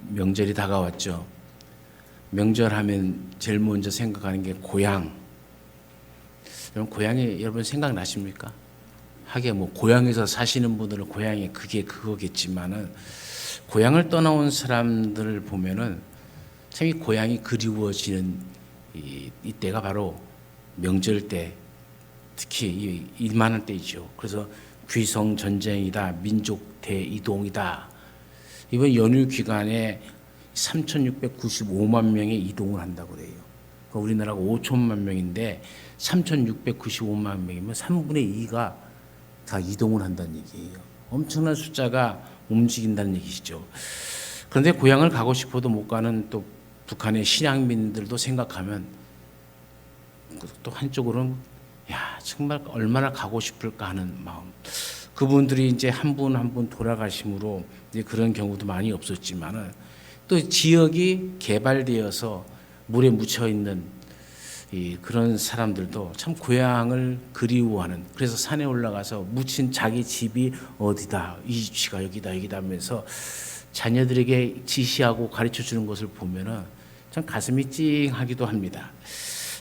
명절이 다가왔죠. 명절하면 제일 먼저 생각하는 게 고향. 여러분 고향이 여러분 생각나십니까? 하게 뭐 고향에서 사시는 분들은 고향이 그게 그거겠지만은 고향을 떠나온 사람들을 보면은 참 이 고향이 그리워지는 이때가 바로 명절 때, 특히 이만한 때이죠. 그래서 귀성 전쟁이다, 민족 대이동이다. 이번 연휴 기간에 3,695만 명이 이동을 한다고 그래요. 그러니까 우리나라가 5천만 명인데 3,695만 명이면 3분의 2가 다 이동을 한다는 얘기예요. 엄청난 숫자가 움직인다는 얘기시죠. 그런데 고향을 가고 싶어도 못 가는 또 북한의 신앙민들도 생각하면 또 한쪽으로는 야 정말 얼마나 가고 싶을까 하는 마음. 그분들이 이제 한 분 한 분 돌아가심으로 이제 그런 경우도 많이 없었지만은 또 지역이 개발되어서 물에 묻혀 있는 그런 사람들도 참 고향을 그리워하는, 그래서 산에 올라가서 묻힌 자기 집이 어디다, 이 집이 여기다 하면서 자녀들에게 지시하고 가르쳐 주는 것을 보면은 참 가슴이 찡하기도 합니다.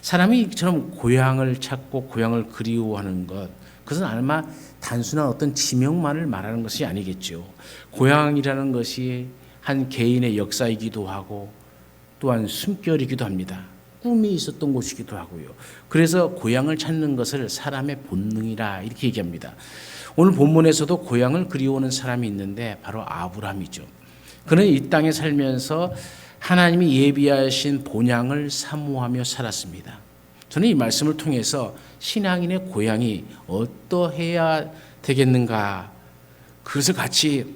사람이 이처럼 고향을 찾고 고향을 그리워하는 것, 그것은 아마 단순한 어떤 지명만을 말하는 것이 아니겠죠. 고향이라는 것이 한 개인의 역사이기도 하고 또한 숨결이기도 합니다. 꿈이 있었던 곳이기도 하고요. 그래서 고향을 찾는 것을 사람의 본능이라 이렇게 얘기합니다. 오늘 본문에서도 고향을 그리워하는 사람이 있는데 바로 아브라함이죠. 그는 이 땅에 살면서 하나님이 예비하신 본향을 사모하며 살았습니다. 저는 이 말씀을 통해서 신앙인의 고향이 어떠해야 되겠는가, 그것을 같이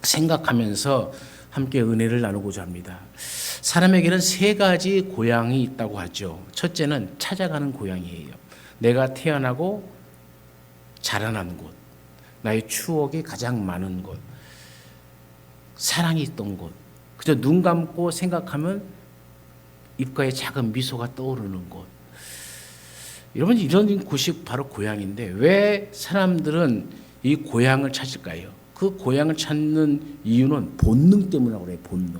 생각하면서 함께 은혜를 나누고자 합니다. 사람에게는 세 가지 고향이 있다고 하죠. 첫째는 찾아가는 고향이에요. 내가 태어나고 자라난 곳, 나의 추억이 가장 많은 곳, 사랑이 있던 곳, 그저 눈 감고 생각하면 입가에 작은 미소가 떠오르는 곳. 여러분, 이런 곳이 바로 고향인데 왜 사람들은 이 고향을 찾을까요? 그 고향을 찾는 이유는 본능 때문이라고 그래요. 본능.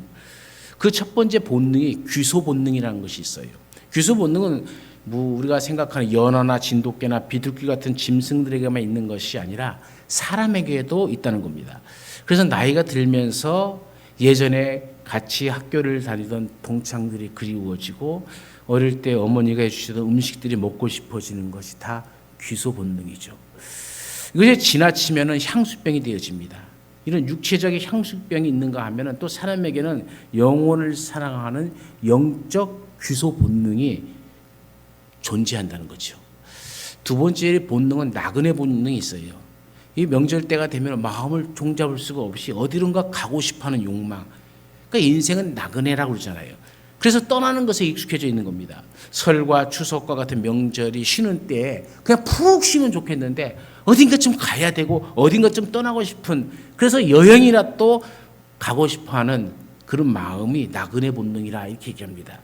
그 첫 번째 본능이 귀소 본능이라는 것이 있어요. 귀소 본능은 뭐 우리가 생각하는 연어나 진돗개나 비둘기 같은 짐승들에게만 있는 것이 아니라 사람에게도 있다는 겁니다. 그래서 나이가 들면서 예전에 같이 학교를 다니던 동창들이 그리워지고 어릴 때 어머니가 해주시던 음식들이 먹고 싶어지는 것이 다 귀소 본능이죠. 이것이 지나치면 향수병이 되어집니다. 이런 육체적인 향수병이 있는가 하면 또 사람에게는 영혼을 사랑하는 영적 귀소 본능이 존재한다는 거죠. 두 번째 본능은 나그네 본능이 있어요. 이 명절 때가 되면 마음을 종잡을 수가 없이 어디론가 가고 싶어하는 욕망. 그러니까 인생은 나그네라고 그러잖아요. 그래서 떠나는 것에 익숙해져 있는 겁니다. 설과 추석과 같은 명절이 쉬는 때에 그냥 푹 쉬면 좋겠는데 어딘가 좀 가야 되고 어딘가 좀 떠나고 싶은, 그래서 여행이나 또 가고 싶어하는 그런 마음이 나그네 본능이라 이렇게 얘기합니다.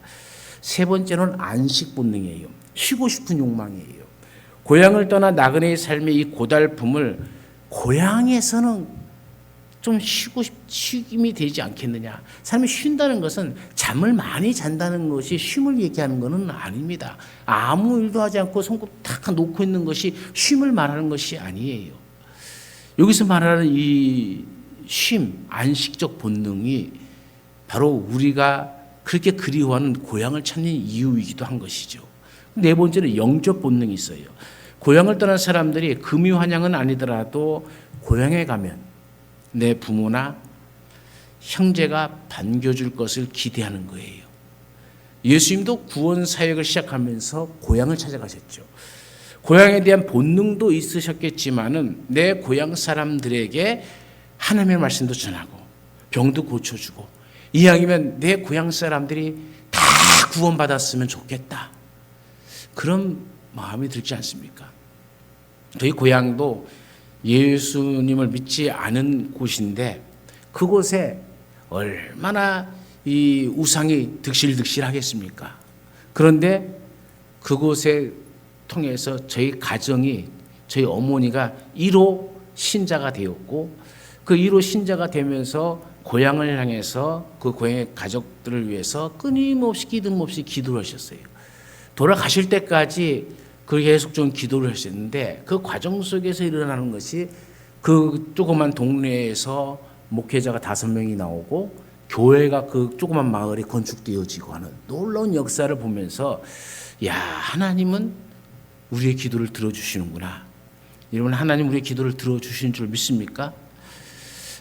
세 번째는 안식 본능이에요. 쉬고 싶은 욕망이에요. 고향을 떠나 나그네의 삶의 이 고달픔을 고향에서는 좀 쉬임이 되지 않겠느냐. 사람이 쉰다는 것은 잠을 많이 잔다는 것이 쉼을 얘기하는 것은 아닙니다. 아무 일도 하지 않고 손꼽 탁 놓고 있는 것이 쉼을 말하는 것이 아니에요. 여기서 말하는 이 쉼, 안식적 본능이 바로 우리가 그렇게 그리워하는 고향을 찾는 이유이기도 한 것이죠. 네 번째는 영적 본능이 있어요. 고향을 떠난 사람들이 금유환영은 아니더라도 고향에 가면 내 부모나 형제가 반겨줄 것을 기대하는 거예요. 예수님도 구원 사역을 시작하면서 고향을 찾아가셨죠. 고향에 대한 본능도 있으셨겠지만은 내 고향 사람들에게 하나님의 말씀도 전하고 병도 고쳐주고 이왕이면 내 고향 사람들이 다 구원받았으면 좋겠다. 그런 마음이 들지 않습니까? 저희 고향도 예수님을 믿지 않은 곳인데 그곳에 얼마나 이 우상이 득실득실하겠습니까? 그런데 그곳에 통해서 저희 가정이, 저희 어머니가 1호 신자가 되었고 그 1호 신자가 되면서 고향을 향해서 그 고향의 가족들을 위해서 끊임없이 끼듬없이 기도를 하셨어요. 돌아가실 때까지 그 계속 좀 기도를 하셨는데 그 과정 속에서 일어나는 것이 그 조그만 동네에서 목회자가 5명이 나오고 교회가 그 조그만 마을에 건축되어지고 하는 놀라운 역사를 보면서 야, 하나님은 우리의 기도를 들어주시는구나. 여러분, 하나님 우리의 기도를 들어주시는 줄 믿습니까?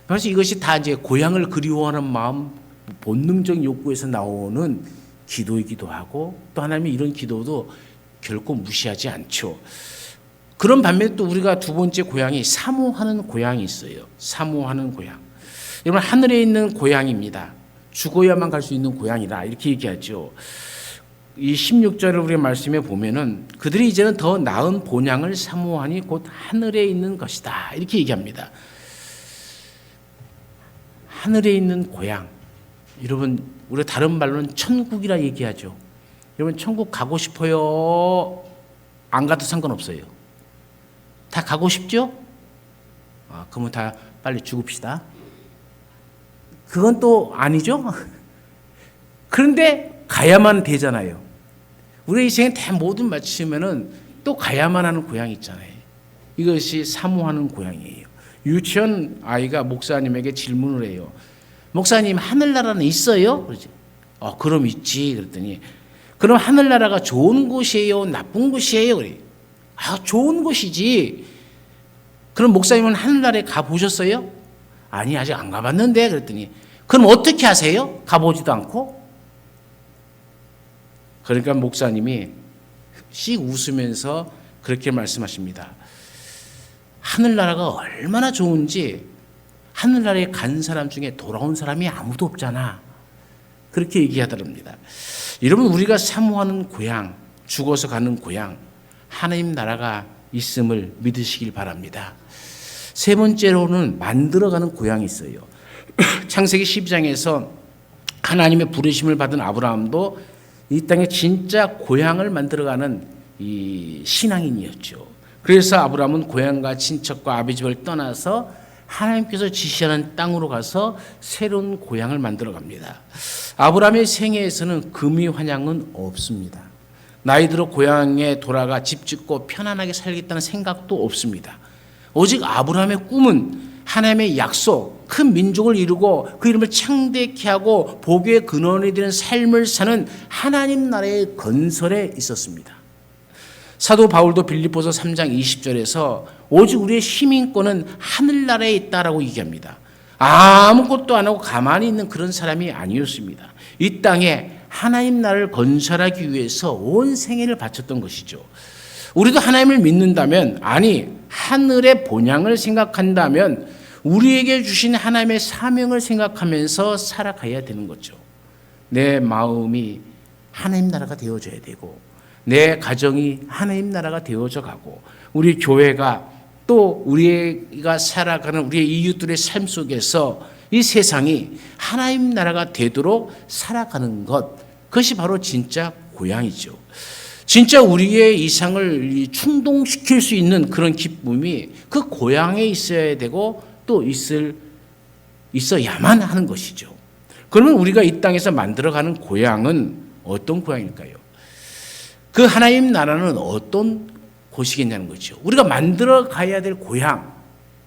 그래서 이것이 다 이제 고향을 그리워하는 마음, 본능적 욕구에서 나오는 기도이기도 하고 또 하나님이 이런 기도도 결코 무시하지 않죠. 그런 반면에 또 우리가 두 번째 고향이 사모하는 고향이 있어요. 사모하는 고향. 여러분, 하늘에 있는 고향입니다. 죽어야만 갈 수 있는 고향이다. 이렇게 얘기하죠. 이 16절을 우리 말씀에 보면은 그들이 이제는 더 나은 본향을 사모하니 곧 하늘에 있는 것이다. 이렇게 얘기합니다. 하늘에 있는 고향. 여러분, 우리가 다른 말로는 천국이라 얘기하죠. 여러분, 천국 가고 싶어요? 안 가도 상관없어요. 다 가고 싶죠? 그러면 다 빨리 죽읍시다. 그건 또 아니죠? 그런데 가야만 되잖아요. 우리 인생의 다 모든 마치면은 또 가야만 하는 고향이 있잖아요. 이것이 사모하는 고향이에요. 유치원 아이가 목사님에게 질문을 해요. 목사님, 하늘나라는 있어요? 그러지. 그럼 있지. 그랬더니 그럼 하늘나라가 좋은 곳이에요? 나쁜 곳이에요? 그래. 좋은 곳이지. 그럼 목사님은 하늘나라에 가보셨어요? 아니, 아직 안 가봤는데. 그랬더니 그럼 어떻게 하세요? 가보지도 않고? 그러니까 목사님이 씩 웃으면서 그렇게 말씀하십니다. 하늘나라가 얼마나 좋은지 하늘나라에 간 사람 중에 돌아온 사람이 아무도 없잖아. 그렇게 얘기하더랍니다. 여러분, 우리가 사모하는 고향, 죽어서 가는 고향, 하나님 나라가 있음을 믿으시길 바랍니다. 세 번째로는 만들어가는 고향이 있어요. 창세기 12장에서 하나님의 부르심을 받은 아브라함도 이 땅에 진짜 고향을 만들어가는 이 신앙인이었죠. 그래서 아브라함은 고향과 친척과 아비 집을 떠나서 하나님께서 지시하는 땅으로 가서 새로운 고향을 만들어갑니다. 아브라함의 생애에서는 금이 환향은 없습니다. 나이 들어 고향에 돌아가 집 짓고 편안하게 살겠다는 생각도 없습니다. 오직 아브라함의 꿈은 하나님의 약속, 큰 민족을 이루고 그 이름을 창대케 하고 복의 근원이 되는 삶을 사는 하나님 나라의 건설에 있었습니다. 사도 바울도 빌립보서 3장 20절에서 오직 우리의 시민권은 하늘나라에 있다라고 얘기합니다. 아무것도 안 하고 가만히 있는 그런 사람이 아니었습니다. 이 땅에 하나님 나라를 건설하기 위해서 온 생애를 바쳤던 것이죠. 우리도 하나님을 믿는다면, 아니 하늘의 본향을 생각한다면 우리에게 주신 하나님의 사명을 생각하면서 살아가야 되는 거죠. 내 마음이 하나님 나라가 되어져야 되고 내 가정이 하나님 나라가 되어져 가고 우리 교회가 또 우리가 살아가는 우리의 이웃들의 삶 속에서 이 세상이 하나님 나라가 되도록 살아가는 것, 그것이 바로 진짜 고향이죠. 진짜 우리의 이상을 충동시킬 수 있는 그런 기쁨이 그 고향에 있어야 되고 또 있어야만 하는 것이죠. 그러면 우리가 이 땅에서 만들어가는 고향은 어떤 고향일까요? 그 하나님 나라는 어떤 곳이겠냐는 거죠. 우리가 만들어 가야 될 고향,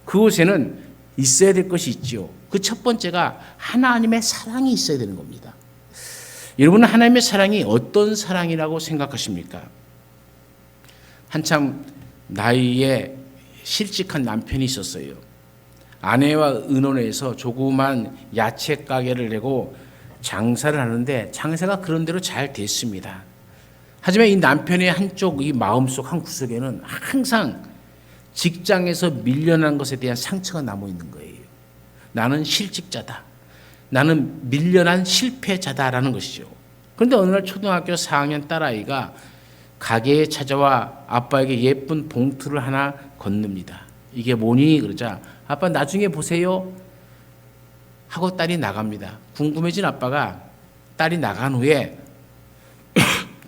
그곳에는 있어야 될 것이 있죠. 그 첫 번째가 하나님의 사랑이 있어야 되는 겁니다. 여러분은 하나님의 사랑이 어떤 사랑이라고 생각하십니까? 한참 나이에 실직한 남편이 있었어요. 아내와 의논해서 조그만 야채 가게를 내고 장사를 하는데 장사가 그런대로 잘 됐습니다. 하지만 이 남편의 한쪽 이 마음속 한 구석에는 항상 직장에서 밀려난 것에 대한 상처가 남아 있는 거예요. 나는 실직자다. 나는 밀려난 실패자다라는 것이죠. 그런데 어느 날 초등학교 4학년 딸아이가 가게에 찾아와 아빠에게 예쁜 봉투를 하나 건넵니다. 이게 뭐니? 그러자 아빠 나중에 보세요 하고 딸이 나갑니다. 궁금해진 아빠가 딸이 나간 후에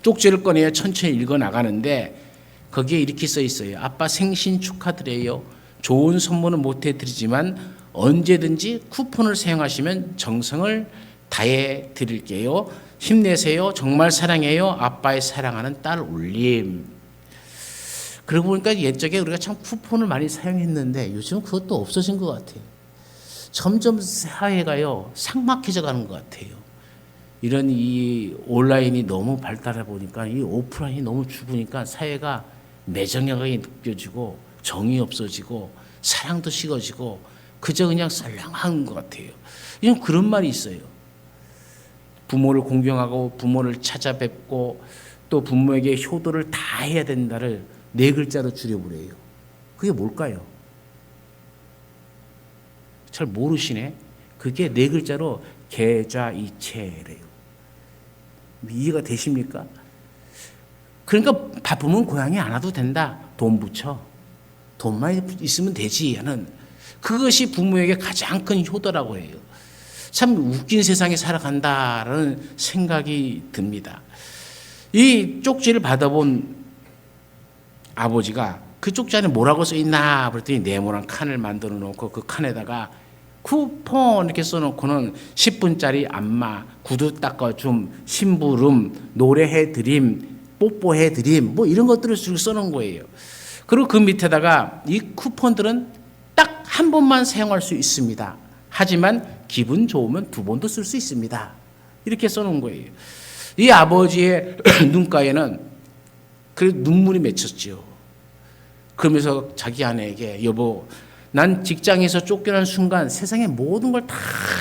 쪽지를 꺼내어 천천히 읽어 나가는데 거기에 이렇게 써 있어요. 아빠 생신 축하드려요. 좋은 선물은 못 해드리지만 언제든지 쿠폰을 사용하시면 정성을 다해 드릴게요. 힘내세요. 정말 사랑해요. 아빠의 사랑하는 딸 올림. 그러고 보니까 옛적에 우리가 참 쿠폰을 많이 사용했는데 요즘은 그것도 없어진 것 같아요. 점점 사회가요 삭막해져 가는 것 같아요. 이런 이 온라인이 너무 발달해 보니까 이 오프라인이 너무 죽으니까 사회가 매정하게 느껴지고 정이 없어지고 사랑도 식어지고 그저 그냥 썰렁한 것 같아요. 이런 그런 말이 있어요. 부모를 공경하고 부모를 찾아뵙고 또 부모에게 효도를 다 해야 된다를 4글자로 줄여버려요. 그게 뭘까요? 잘 모르시네. 그게 4글자로 계좌이체래요. 이해가 되십니까? 그러니까 바쁘면 고향에 안 와도 된다. 돈 붙여. 돈만 있으면 되지 하는 그것이 부모에게 가장 큰 효도라고 해요. 참 웃긴 세상에 살아간다라는 생각이 듭니다. 이 쪽지를 받아본 아버지가 그 쪽지 안에 뭐라고 써있나 그랬더니 네모난 칸을 만들어 놓고 그 칸에다가 쿠폰 이렇게 써놓고는 10분짜리 안마, 구두 닦아줌, 심부름, 노래해드림, 뽀뽀해드림 뭐 이런 것들을 써놓은 거예요. 그리고 그 밑에다가 이 쿠폰들은 딱 한 번만 사용할 수 있습니다. 하지만 기분 좋으면 2번도 쓸 수 있습니다. 이렇게 써놓은 거예요. 이 아버지의 눈가에는 그 눈물이 맺혔죠. 그러면서 자기 아내에게 여보 난 직장에서 쫓겨난 순간 세상의 모든 걸 다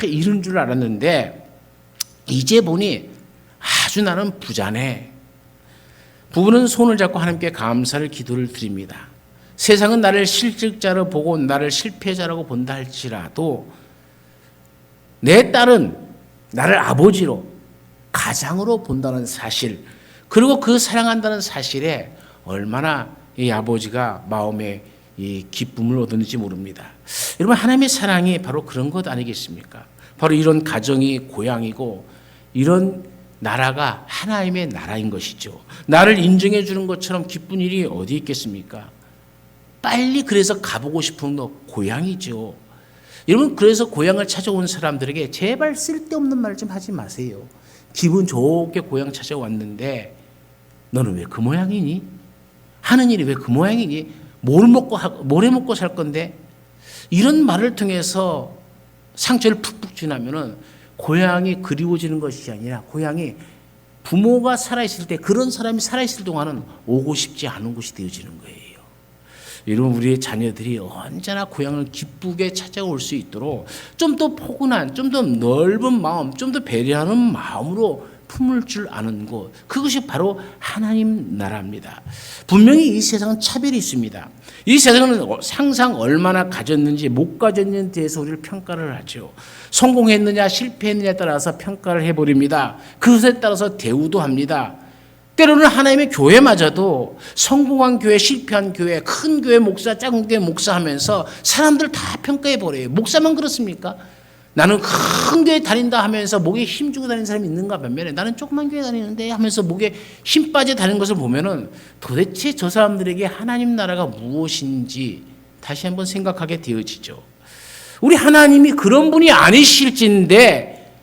잃은 줄 알았는데 이제 보니 아주 나는 부자네. 부부는 손을 잡고 하나님께 감사를 기도를 드립니다. 세상은 나를 실직자로 보고 나를 실패자라고 본다 할지라도 내 딸은 나를 아버지로 가장으로 본다는 사실 그리고 그 사랑한다는 사실에 얼마나 이 아버지가 마음에 이 기쁨을 얻었는지 모릅니다. 여러분 하나님의 사랑이 바로 그런 것 아니겠습니까? 바로 이런 가정이 고향이고 이런 나라가 하나님의 나라인 것이죠. 나를 인정해 주는 것처럼 기쁜 일이 어디 있겠습니까? 빨리 그래서 가보고 싶은 거 고향이죠. 여러분 그래서 고향을 찾아온 사람들에게 제발 쓸데없는 말 좀 하지 마세요. 기분 좋게 고향 찾아왔는데 너는 왜 그 모양이니? 하는 일이 왜 그 모양이니? 뭘 해 먹고 살 건데? 이런 말을 통해서 상처를 푹푹 지나면은 고향이 그리워지는 것이 아니라 고향이 부모가 살아있을 때 그런 사람이 살아있을 동안은 오고 싶지 않은 곳이 되어지는 거예요. 여러분 우리의 자녀들이 언제나 고향을 기쁘게 찾아올 수 있도록 좀 더 포근한 좀 더 넓은 마음 좀 더 배려하는 마음으로 품을 줄 아는 곳 그것이 바로 하나님 나라입니다. 분명히 이 세상은 차별이 있습니다. 이 세상은 상상 얼마나 가졌는지 못 가졌는지에 대해서 우리를 평가를 하죠. 성공했느냐 실패했느냐에 따라서 평가를 해버립니다. 그것에 따라서 대우도 합니다. 때로는 하나님의 교회마저도 성공한 교회, 실패한 교회, 큰 교회 목사, 작은 교회 목사 하면서 사람들 다 평가해버려요. 목사만 그렇습니까? 나는 큰 교회 다닌다 하면서 목에 힘주고 다니는 사람이 있는가 반면에 나는 조그만 교회 다니는데 하면서 목에 힘 빠져 다니는 것을 보면은 도대체 저 사람들에게 하나님 나라가 무엇인지 다시 한번 생각하게 되어지죠. 우리 하나님이 그런 분이 아니실진데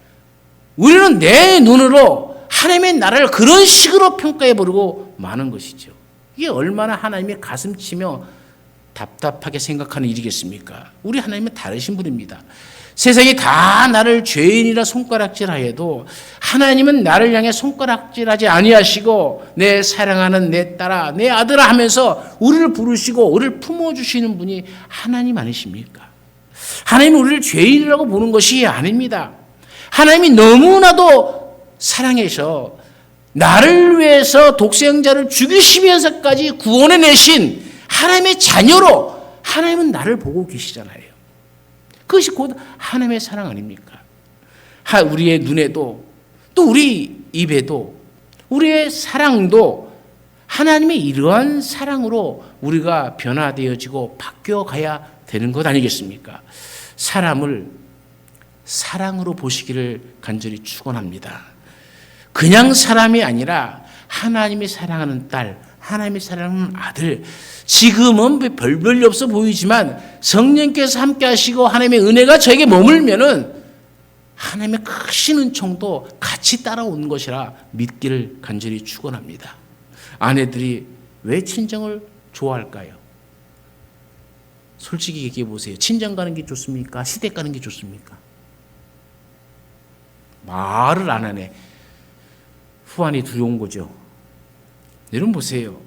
우리는 내 눈으로 하나님의 나라를 그런 식으로 평가해버리고 마는 것이죠. 이게 얼마나 하나님의 가슴 치며 답답하게 생각하는 일이겠습니까? 우리 하나님은 다르신 분입니다. 세상이 다 나를 죄인이라 손가락질하여도 하나님은 나를 향해 손가락질하지 아니하시고 내 사랑하는 내 딸아 내 아들아 하면서 우리를 부르시고 우리를 품어주시는 분이 하나님 아니십니까? 하나님은 우리를 죄인이라고 보는 것이 아닙니다. 하나님이 너무나도 사랑해서 나를 위해서 독생자를 죽이시면서까지 구원해내신 하나님의 자녀로 하나님은 나를 보고 계시잖아요. 그것이 곧 하나님의 사랑 아닙니까? 우리의 눈에도 또 우리 입에도 우리의 사랑도 하나님의 이러한 사랑으로 우리가 변화되어지고 바뀌어가야 되는 것 아니겠습니까? 사람을 사랑으로 보시기를 간절히 축원합니다. 그냥 사람이 아니라 하나님이 사랑하는 딸, 하나님의 사랑하는 아들, 지금은 별볼일 없어 보이지만 성령께서 함께 하시고 하나님의 은혜가 저에게 머물면은 하나님의 크신 은총도 같이 따라오는 것이라 믿기를 간절히 축원합니다. 아내들이 왜 친정을 좋아할까요? 솔직히 얘기해 보세요. 친정 가는 게 좋습니까? 시댁 가는 게 좋습니까? 말을 안 하네. 후환이 두려운 거죠. 여러분 보세요.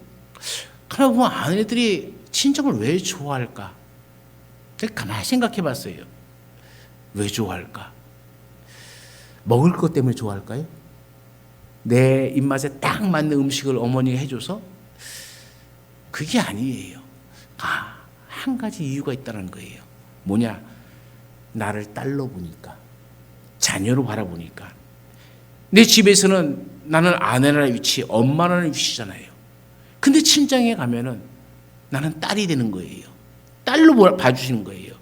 그러나 보면 아내들이 친정을 왜 좋아할까? 제가 가만히 생각해 봤어요. 왜 좋아할까? 먹을 것 때문에 좋아할까요? 내 입맛에 딱 맞는 음식을 어머니가 해줘서? 그게 아니에요. 한 가지 이유가 있다는 거예요. 뭐냐? 나를 딸로 보니까, 자녀로 바라보니까. 내 집에서는 나는 아내라는 위치, 엄마라는 위치잖아요. 근데 친정에 가면은 나는 딸이 되는 거예요. 딸로 봐주시는 거예요.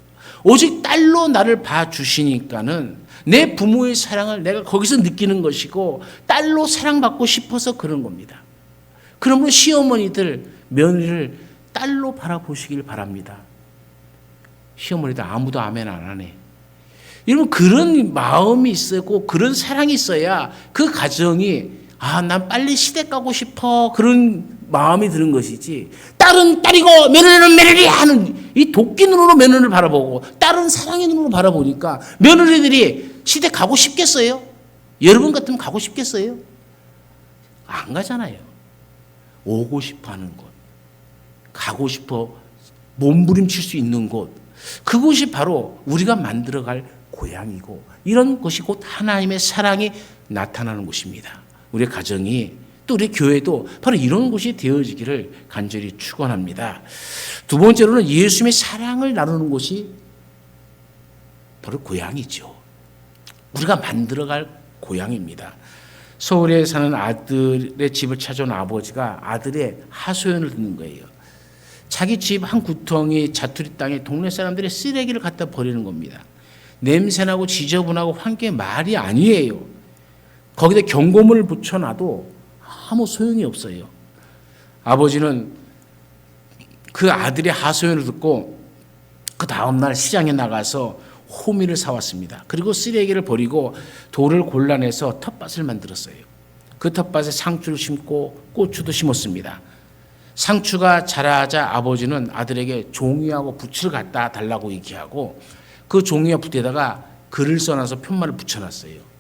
오직 딸로 나를 봐주시니까는 내 부모의 사랑을 내가 거기서 느끼는 것이고 딸로 사랑받고 싶어서 그런 겁니다. 그러므로 시어머니들, 며느리를 딸로 바라보시길 바랍니다. 시어머니들 아무도 아멘 안 하네. 여러분 그런 마음이 있고 그런 사랑이 있어야 그 가정이 난 빨리 시댁 가고 싶어 그런 마음이 드는 것이지, 딸은 딸이고 며느리는 며느리 하는 이 도끼 눈으로 며느리를 바라보고 딸은 사랑의 눈으로 바라보니까 며느리들이 시댁 가고 싶겠어요? 여러분 같으면 가고 싶겠어요? 안 가잖아요. 오고 싶어 하는 곳, 가고 싶어 몸부림칠 수 있는 곳, 그곳이 바로 우리가 만들어갈 고향이고 이런 것이 곧 하나님의 사랑이 나타나는 곳입니다. 우리 가정이 또 우리 교회도 바로 이런 곳이 되어지기를 간절히 축원합니다. 두 번째로는 예수님의 사랑을 나누는 곳이 바로 고향이죠. 우리가 만들어갈 고향입니다. 서울에 사는 아들의 집을 찾아온 아버지가 아들의 하소연을 듣는 거예요. 자기 집 한 구덩이 자투리 땅에 동네 사람들의 쓰레기를 갖다 버리는 겁니다. 냄새나고 지저분하고 환경에 말이 아니에요. 거기다 경고문을 붙여놔도 아무 소용이 없어요. 아버지는 그 아들의 하소연을 듣고 그 다음날 시장에 나가서 호미를 사왔습니다. 그리고 쓰레기를 버리고 돌을 골라내서 텃밭을 만들었어요. 그 텃밭에 상추를 심고 고추도 심었습니다. 상추가 자라자 아버지는 아들에게 종이하고 붓을 갖다 달라고 얘기하고 그 종이와 붓에다가 글을 써놔서 편말을 붙여놨어요.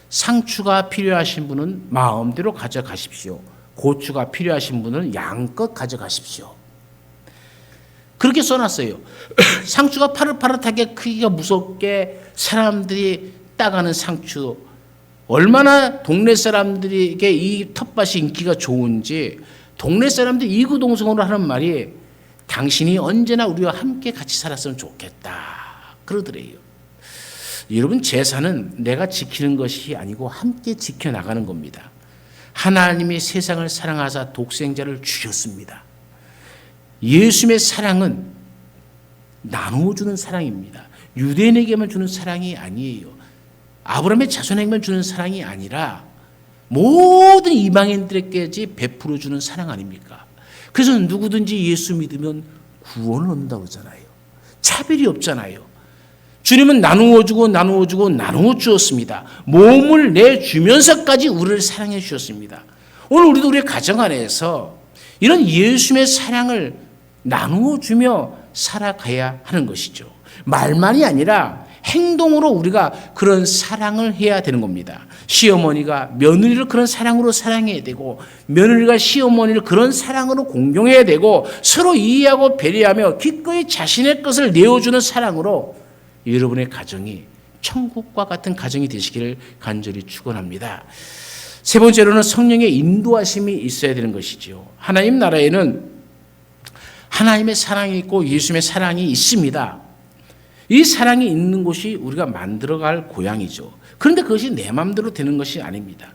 상추가 필요하신 분은 마음대로 가져가십시오. 고추가 필요하신 분은 양껏 가져가십시오. 그렇게 써놨어요. 상추가 파릇파릇하게 크기가 무섭게 사람들이 따가는 상추, 얼마나 동네 사람들에게 이 텃밭이 인기가 좋은지 동네 사람들이 이구동성으로 하는 말이 당신이 언제나 우리와 함께 같이 살았으면 좋겠다 그러더래요. 여러분 제사는 내가 지키는 것이 아니고 함께 지켜나가는 겁니다. 하나님이 세상을 사랑하사 독생자를 주셨습니다. 예수님의 사랑은 나누어주는 사랑입니다. 유대인에게만 주는 사랑이 아니에요. 아브라함의 자손에게만 주는 사랑이 아니라 모든 이방인들에게까지 베풀어주는 사랑 아닙니까? 그래서 누구든지 예수 믿으면 구원을 얻는다고 하잖아요. 차별이 없잖아요. 주님은 나누어주고 나누어 주었습니다. 몸을 내주면서까지 우리를 사랑해 주셨습니다. 오늘 우리도 우리의 가정 안에서 이런 예수님의 사랑을 나누어 주며 살아가야 하는 것이죠. 말만이 아니라 행동으로 우리가 그런 사랑을 해야 되는 겁니다. 시어머니가 며느리를 그런 사랑으로 사랑해야 되고 며느리가 시어머니를 그런 사랑으로 공경해야 되고 서로 이해하고 배려하며 기꺼이 자신의 것을 내어주는 사랑으로 여러분의 가정이 천국과 같은 가정이 되시기를 간절히 축원합니다. 세 번째로는 성령의 인도하심이 있어야 되는 것이지요. 하나님 나라에는 하나님의 사랑이 있고 예수님의 사랑이 있습니다. 이 사랑이 있는 곳이 우리가 만들어갈 고향이죠. 그런데 그것이 내 마음대로 되는 것이 아닙니다.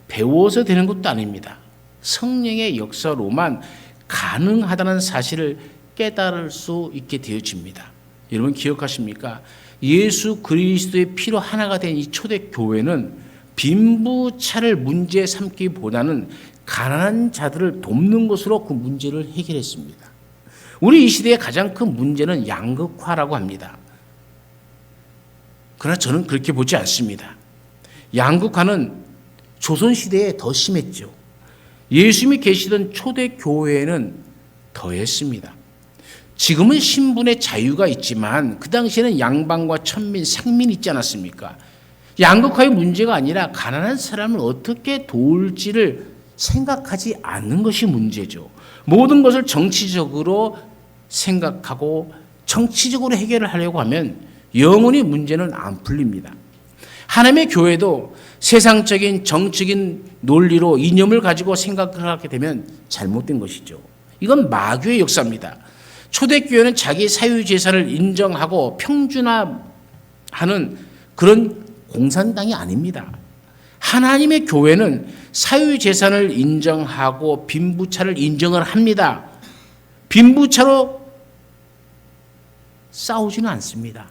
배워서 되는 것도 아닙니다. 성령의 역사로만 가능하다는 사실을 깨달을 수 있게 되어집니다. 여러분 기억하십니까? 예수 그리스도의 피로 하나가 된 이 초대교회는 빈부차를 문제 삼기보다는 가난한 자들을 돕는 것으로 그 문제를 해결했습니다. 우리 이 시대의 가장 큰 문제는 양극화라고 합니다. 그러나 저는 그렇게 보지 않습니다. 양극화는 조선시대에 더 심했죠. 예수님이 계시던 초대교회에는 더했습니다. 지금은 신분의 자유가 있지만 그 당시에는 양반과 천민, 상민이 있지 않았습니까? 양극화의 문제가 아니라 가난한 사람을 어떻게 도울지를 생각하지 않는 것이 문제죠. 모든 것을 정치적으로 생각하고 정치적으로 해결을 하려고 하면 영원히 문제는 안 풀립니다. 하나님의 교회도 세상적인 정치적인 논리로 이념을 가지고 생각을 하게 되면 잘못된 것이죠. 이건 마귀의 역사입니다. 초대교회는 자기 사유재산을 인정하고 평준화하는 그런 공산당이 아닙니다. 하나님의 교회는 사유재산을 인정하고 빈부차를 인정을 합니다. 빈부차로 싸우지는 않습니다.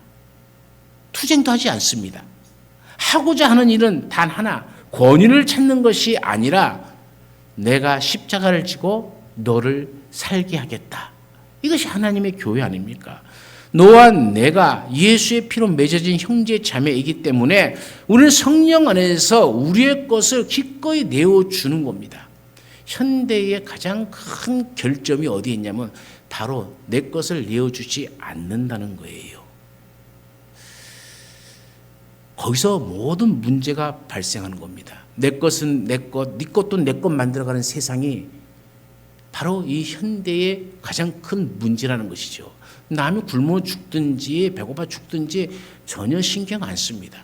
투쟁도 하지 않습니다. 하고자 하는 일은 단 하나, 권위를 찾는 것이 아니라 내가 십자가를 지고 너를 살게 하겠다. 이것이 하나님의 교회 아닙니까? 너와 내가 예수의 피로 맺어진 형제 자매이기 때문에 우리는 성령 안에서 우리의 것을 기꺼이 내어주는 겁니다. 현대의 가장 큰 결점이 어디에 있냐면 바로 내 것을 내어주지 않는다는 거예요. 거기서 모든 문제가 발생하는 겁니다. 내 것은 내 것, 네 것도 내 것 만들어가는 세상이 바로 이 현대의 가장 큰 문제라는 것이죠. 남이 굶어 죽든지 배고파 죽든지 전혀 신경 안 씁니다.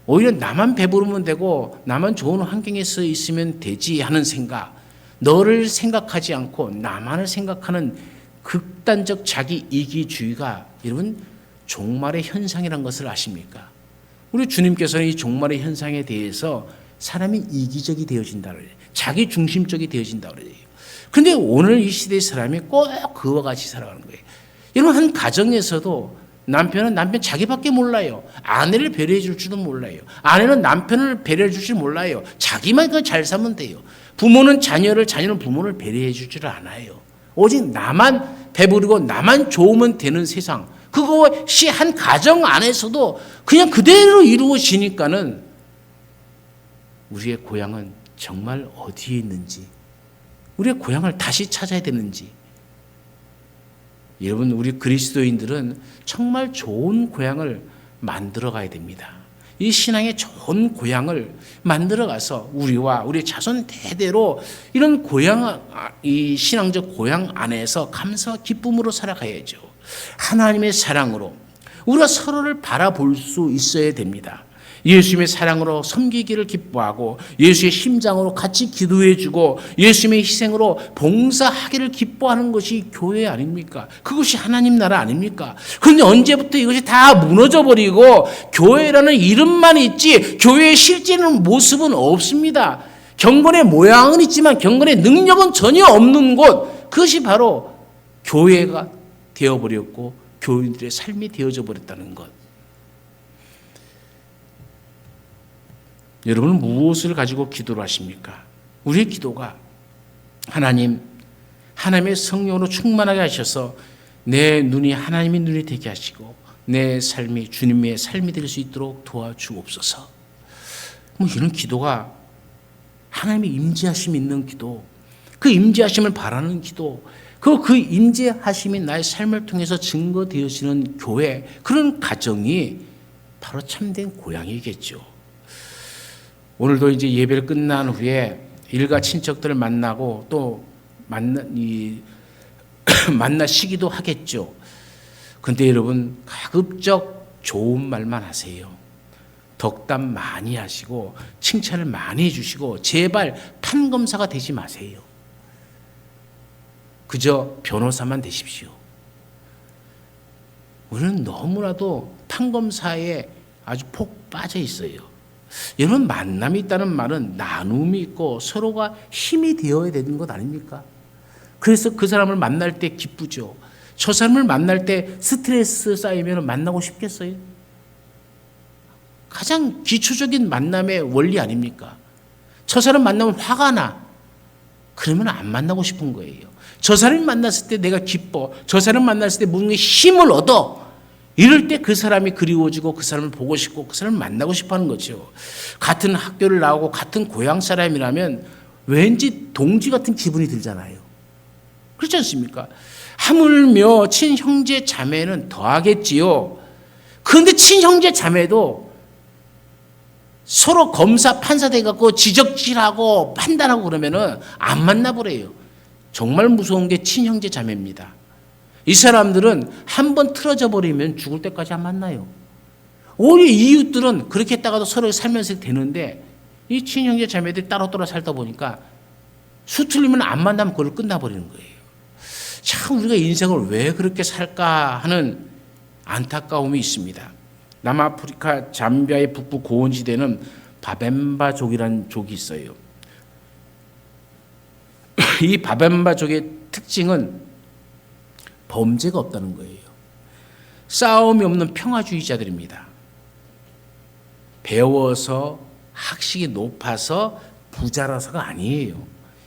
오히려 나만 배부르면 되고 나만 좋은 환경에서 있으면 되지 하는 생각, 너를 생각하지 않고 나만을 생각하는 극단적 자기 이기주의가 여러분 종말의 현상이라는 것을 아십니까? 우리 주님께서는 이 종말의 현상에 대해서 사람이 이기적이 되어진다 그래요. 자기 중심적이 되어진다 그래요. 그런데 오늘 이 시대의 사람이 꼭 그와 같이 살아가는 거예요. 여러분 한 가정에서도 남편은 남편 자기밖에 몰라요. 아내를 배려해 줄 줄도 몰라요. 아내는 남편을 배려해 줄 줄 몰라요. 자기만 잘 살면 돼요. 부모는 자녀를, 자녀는 부모를 배려해 줄 줄 알아요. 오직 나만 배부르고 나만 좋으면 되는 세상. 그것이 한 가정 안에서도 그냥 그대로 이루어지니까는 우리의 고향은 정말 어디에 있는지, 우리의 고향을 다시 찾아야 되는지. 여러분, 우리 그리스도인들은 정말 좋은 고향을 만들어 가야 됩니다. 이 신앙의 좋은 고향을 만들어 가서 우리와 우리 자손 대대로 이런 고향, 이 신앙적 고향 안에서 감사와 기쁨으로 살아가야죠. 하나님의 사랑으로 우리가 서로를 바라볼 수 있어야 됩니다. 예수님의 사랑으로 섬기기를 기뻐하고 예수의 심장으로 같이 기도해주고 예수님의 희생으로 봉사하기를 기뻐하는 것이 교회 아닙니까? 그것이 하나님 나라 아닙니까? 그런데 언제부터 이것이 다 무너져버리고 교회라는 이름만 있지 교회의 실제는 모습은 없습니다. 경건의 모양은 있지만 경건의 능력은 전혀 없는 곳, 그것이 바로 교회가 되어버렸고 교인들의 삶이 되어져 버렸다는 것. 여러분은 무엇을 가지고 기도를 하십니까? 우리의 기도가 하나님의 성령으로 충만하게 하셔서 내 눈이 하나님의 눈이 되게 하시고 내 삶이 주님의 삶이 될 수 있도록 도와주옵소서. 이런 기도가 하나님의 임재하심이 있는 기도, 그 임재하심을 바라는 기도, 그 임재하심이 나의 삶을 통해서 증거되어지는 교회, 그런 가정이 바로 참된 고향이겠죠. 오늘도 이제 예배를 끝난 후에 일가 친척들을 만나고 또 만나시기도 하겠죠. 근데 여러분 가급적 좋은 말만 하세요. 덕담 많이 하시고 칭찬을 많이 해주시고 제발 판검사가 되지 마세요. 그저 변호사만 되십시오. 우리는 너무나도 판검사에 아주 폭 빠져 있어요. 여러분, 만남이 있다는 말은 나눔이 있고 서로가 힘이 되어야 되는 것 아닙니까? 그래서 그 사람을 만날 때 기쁘죠. 저 사람을 만날 때 스트레스 쌓이면 만나고 싶겠어요? 가장 기초적인 만남의 원리 아닙니까? 저 사람 만나면 화가 나. 그러면 안 만나고 싶은 거예요. 저 사람이 만났을 때 내가 기뻐. 저 사람 만났을 때 무슨 힘을 얻어. 이럴 때 그 사람이 그리워지고 그 사람을 보고 싶고 그 사람을 만나고 싶어 하는 거죠. 같은 학교를 나오고 같은 고향 사람이라면 왠지 동지 같은 기분이 들잖아요. 그렇지 않습니까? 하물며 친형제 자매는 더하겠지요. 그런데 친형제 자매도 서로 검사 판사 돼갖고 지적질하고 판단하고 그러면은 안 만나버려요. 정말 무서운 게 친형제 자매입니다. 이 사람들은 한번 틀어져 버리면 죽을 때까지 안 만나요. 오히려 이웃들은 그렇게 했다가도 서로 살면서 되는데 이 친형제 자매들이 따로따로 살다 보니까 수틀리면 안 만나면 그걸 끝나버리는 거예요. 참 우리가 인생을 왜 그렇게 살까 하는 안타까움이 있습니다. 남아프리카 잠비아의 북부 고원지대는 바벤바족이라는 족이 있어요. 이 바벤바족의 특징은 범죄가 없다는 거예요. 싸움이 없는 평화주의자들입니다. 배워서 학식이 높아서 부자라서가 아니에요.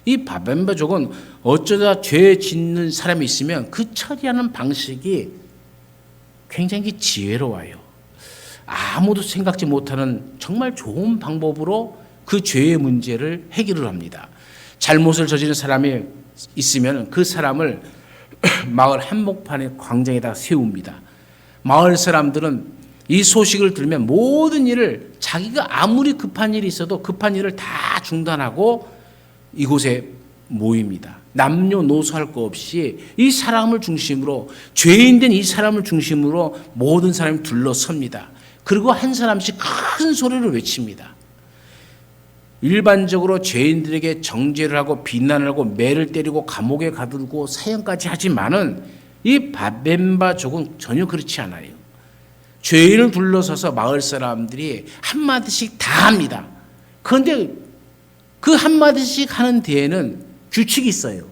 이 바벤바족은 어쩌다 죄 짓는 사람이 있으면 그 처리하는 방식이 굉장히 지혜로워요. 아무도 생각지 못하는 정말 좋은 방법으로 그 죄의 문제를 해결을 합니다. 잘못을 저지른 사람이 있으면 그 사람을 마을 한복판의 광장에다 세웁니다. 마을 사람들은 이 소식을 들으면 모든 일을 자기가 아무리 급한 일이 있어도 급한 일을 다 중단하고 이곳에 모입니다. 남녀노소할 것 없이 이 사람을 중심으로 죄인된 이 사람을 중심으로 모든 사람이 둘러섭니다. 그리고 한 사람씩 큰 소리를 외칩니다. 일반적으로 죄인들에게 정죄를 하고 비난을 하고 매를 때리고 감옥에 가두고 사형까지 하지만은 이 바벤바족은 전혀 그렇지 않아요. 죄인을 둘러서서 마을 사람들이 한마디씩 다 합니다. 그런데 그 한마디씩 하는 데에는 규칙이 있어요.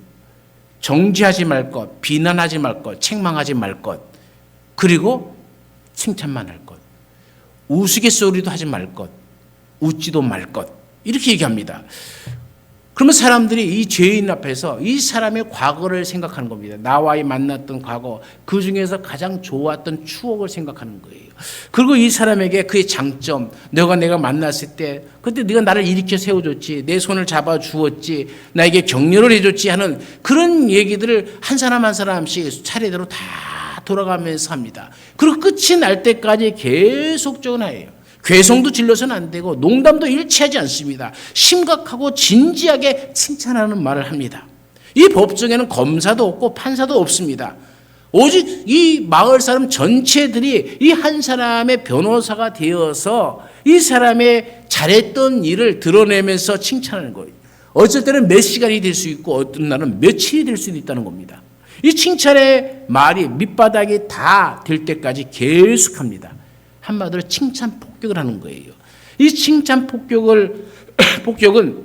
정죄하지 말 것, 비난하지 말 것, 책망하지 말 것, 그리고 칭찬만 할 것, 우스갯소리도 하지 말 것, 웃지도 말 것, 이렇게 얘기합니다. 그러면 사람들이 이 죄인 앞에서 이 사람의 과거를 생각하는 겁니다. 나와의 만났던 과거, 그 중에서 가장 좋았던 추억을 생각하는 거예요. 그리고 이 사람에게 그의 장점, 내가 만났을 때 그때 네가 나를 일으켜 세워줬지, 내 손을 잡아주었지, 나에게 격려를 해줬지 하는 그런 얘기들을 한 사람 한 사람씩 차례대로 다 돌아가면서 합니다. 그리고 끝이 날 때까지 계속적으로 해요. 괴성도 질러서는 안 되고 농담도 일치하지 않습니다. 심각하고 진지하게 칭찬하는 말을 합니다. 이 법정에는 검사도 없고 판사도 없습니다. 오직 이 마을 사람 전체들이 이 한 사람의 변호사가 되어서 이 사람의 잘했던 일을 드러내면서 칭찬하는 거예요. 어쩔 때는 몇 시간이 될 수 있고 어떤 날은 며칠이 될 수도 있다는 겁니다. 이 칭찬의 말이 밑바닥이 다 될 때까지 계속합니다. 한마디로 칭찬 폭격을 하는 거예요. 이 칭찬 폭격은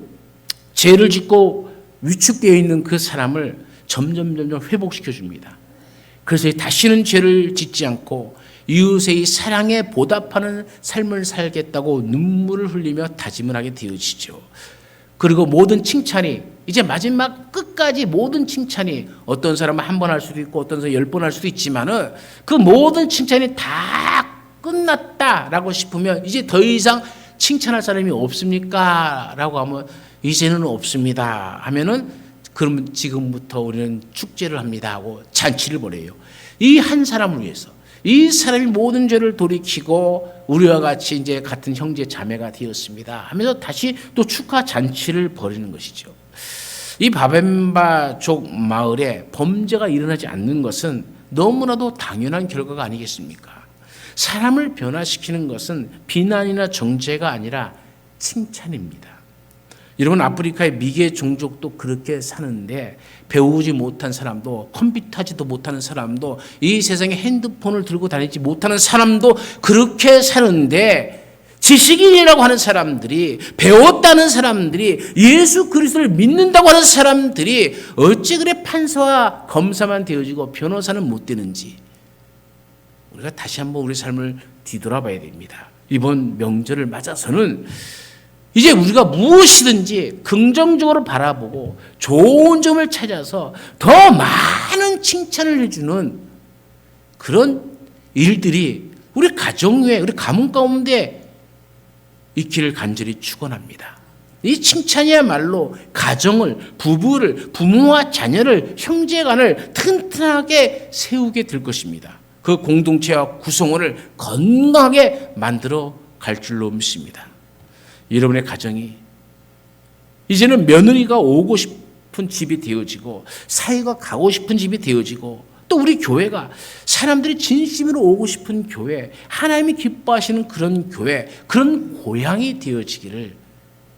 죄를 짓고 위축되어 있는 그 사람을 점점 회복시켜 줍니다. 그래서 다시는 죄를 짓지 않고 이웃의 사랑에 보답하는 삶을 살겠다고 눈물을 흘리며 다짐을 하게 되어지죠. 그리고 모든 칭찬이 이제 마지막 끝까지 모든 칭찬이 어떤 사람은 한 번 할 수도 있고 어떤 사람은 10번 할 수도 있지만은 그 모든 칭찬이 다 끝났다라고 싶으면 이제 더 이상 칭찬할 사람이 없습니까? 라고 하면 이제는 없습니다 하면은 그러면 지금부터 우리는 축제를 합니다 하고 잔치를 벌여요. 이 한 사람을 위해서 이 사람이 모든 죄를 돌이키고 우리와 같이 이제 같은 형제 자매가 되었습니다 하면서 다시 또 축하 잔치를 벌이는 것이죠. 이 바벤바족 마을에 범죄가 일어나지 않는 것은 너무나도 당연한 결과가 아니겠습니까? 사람을 변화시키는 것은 비난이나 정죄가 아니라 칭찬입니다. 여러분, 아프리카의 미개 종족도 그렇게 사는데 배우지 못한 사람도 컴퓨터하지도 못하는 사람도 이 세상에 핸드폰을 들고 다니지 못하는 사람도 그렇게 사는데 지식인이라고 하는 사람들이 배웠다는 사람들이 예수 그리스도를 믿는다고 하는 사람들이 어찌 그래 판사와 검사만 되어지고 변호사는 못 되는지 우리가 다시 한번 우리 삶을 뒤돌아봐야 됩니다. 이번 명절을 맞아서는 이제 우리가 무엇이든지 긍정적으로 바라보고 좋은 점을 찾아서 더 많은 칭찬을 해주는 그런 일들이 우리 가정 외에 우리 가문 가운데 있기를 간절히 축원합니다. 이 칭찬이야말로 가정을, 부부를, 부모와 자녀를, 형제간을 튼튼하게 세우게 될 것입니다. 그 공동체와 구성원을 건강하게 만들어 갈 줄로 믿습니다. 여러분의 가정이 이제는 며느리가 오고 싶은 집이 되어지고 사위가 가고 싶은 집이 되어지고 또 우리 교회가 사람들이 진심으로 오고 싶은 교회, 하나님이 기뻐하시는 그런 교회, 그런 고향이 되어지기를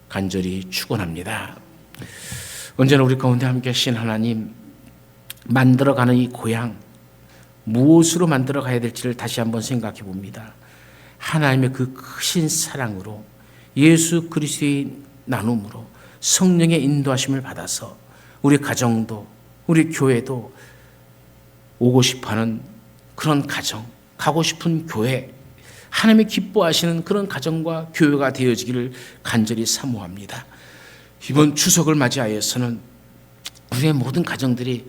간절히 축원합니다. 언제나 우리 가운데 함께 하신 하나님, 만들어가는 이 고향 무엇으로 만들어 가야 될지를 다시 한번 생각해 봅니다. 하나님의 그 크신 사랑으로 예수 그리스도의 나눔으로 성령의 인도하심을 받아서 우리 가정도 우리 교회도 오고 싶어하는 그런 가정, 가고 싶은 교회, 하나님이 기뻐하시는 그런 가정과 교회가 되어지기를 간절히 사모합니다. 이번 추석을 맞이하여서는 우리의 모든 가정들이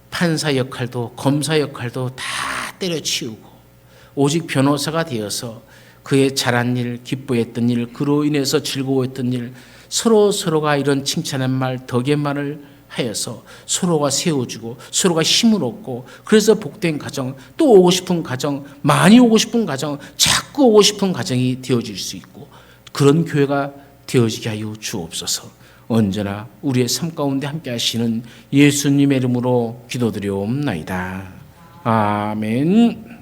판사 역할도 검사 역할도 다 때려치우고 오직 변호사가 되어서 그의 잘한 일, 기뻐했던 일, 그로 인해서 즐거워했던 일, 서로가 이런 칭찬의 말, 덕의 말을 하여서 서로가 세워주고 서로가 힘을 얻고 그래서 복된 가정, 또 오고 싶은 가정, 많이 오고 싶은 가정, 자꾸 오고 싶은 가정이 되어질 수 있고 그런 교회가 되어지게 하여 주옵소서. 언제나 우리의 삶 가운데 함께 하시는 예수님의 이름으로 기도드리옵나이다. 아멘.